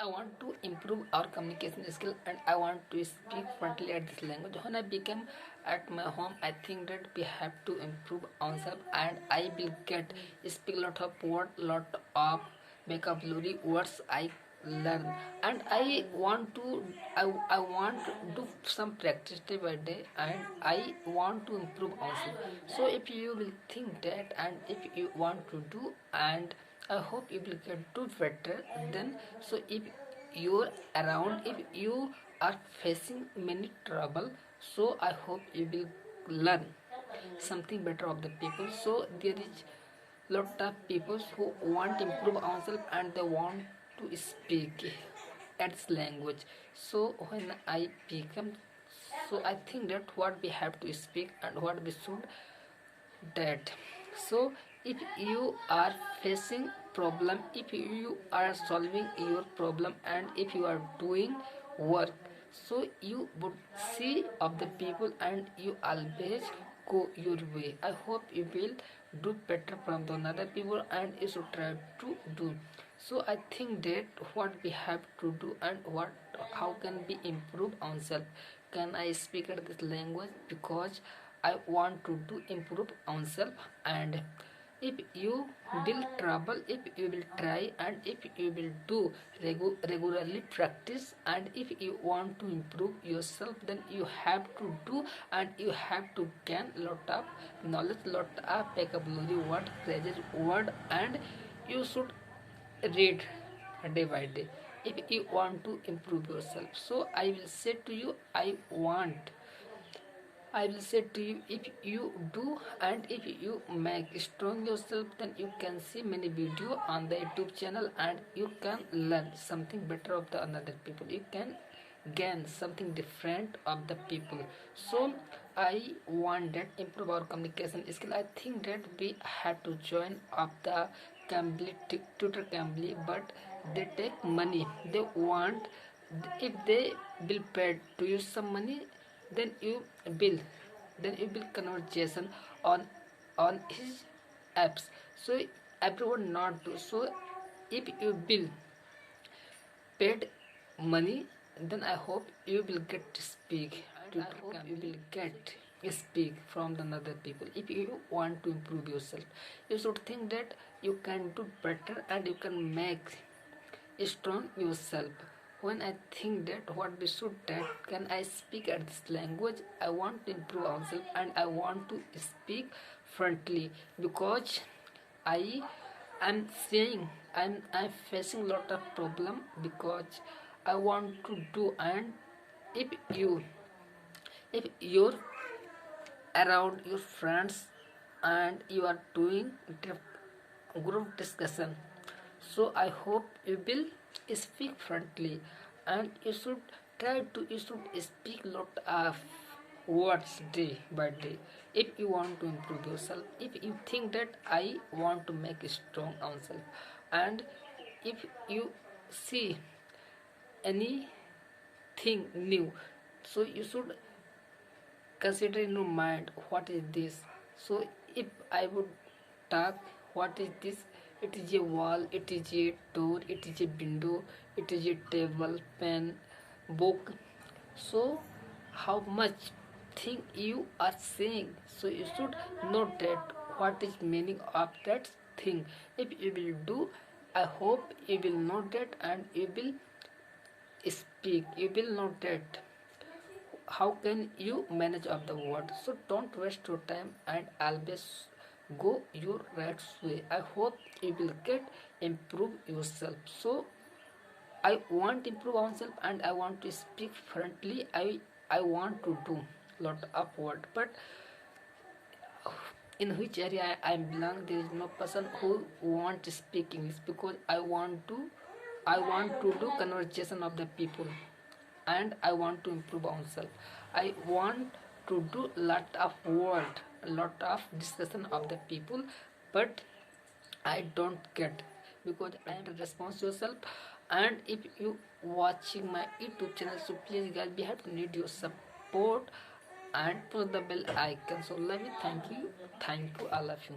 I want to improve our communication skill and I want to speak fluently at this language. When I become at my home, I think that we have to improve ourselves and I will get speak lot of word, lot of vocabulary words I learn, and I want to do some practice day by day and I want to improve also. So if you will think that and if you want to do, and I hope you will get do better then. So if you're around, if you are facing many trouble, so I hope you will learn something better of the people. So there is lot of people who want to improve ourselves and they want to speak its language. So when I become, so I think that what we have to speak and what we should that. So if you are facing problem, if you are solving your problem and if you are doing work, so you would see of the people and you always go your way. I hope you will do better from the other people and you should try to do. So I think that what we have to do and what how can we improve ourselves. Can I speak at this language because I want to do improve ourselves. And if you will trouble, if you will try and if you will do regularly practice and if you want to improve yourself, then you have to do and you have to gain lot of knowledge, lot of vocabulary word, phrases word, and you should read day by day if you want to improve yourself. So I will say to you, I will say to you, if you do and if you make strong yourself, then you can see many video on the YouTube channel and you can learn something better of the another people. You can gain something different of the people. So I want that improve our communication skill. I think that we have to join up the Cambly tutor Cambly, but they take money. They want, if they will pay to you some money, then you bill, then you build conversation on his apps. So everyone not do. So if you bill paid money, then I hope you will get to speak, and I hope you will get speak from the other people. If you want to improve yourself, you should think that you can do better and you can make strong yourself. When I think that what we should that can I speak at this language, I want to improve ourselves and I want to speak friendly because I am saying I'm facing lot of problem because I want to do. And if you, if you're around your friends and you are doing group discussion, so I hope you will speak friendly and you should try to, you should speak lot of words day by day if you want to improve yourself. If you think that I want to make a strong ourselves, and if you see anything new, so you should consider in your mind what is this. So if I would talk, what is this? It is a wall, it is a door, it is a window, it is a table, pen, book. So how much thing you are saying, so you should know that what is meaning of that thing. If you will do, I hope you will know that and you will speak, you will know that how can you manage of the word. So don't waste your time and always go your right way. I hope you will get improve yourself. So I want to improve ourselves and I want to speak friendly. I want to do lot of word, but in which area I belong, there is no person who want to speak English because I want to do conversation of the people and I want to improve ourselves. I want to do lot of word, lot of discussion of the people, but I don't get because I am response yourself. And if you watching my YouTube channel, so please guys, we have to need your support and press the bell icon. So let me thank you all of you.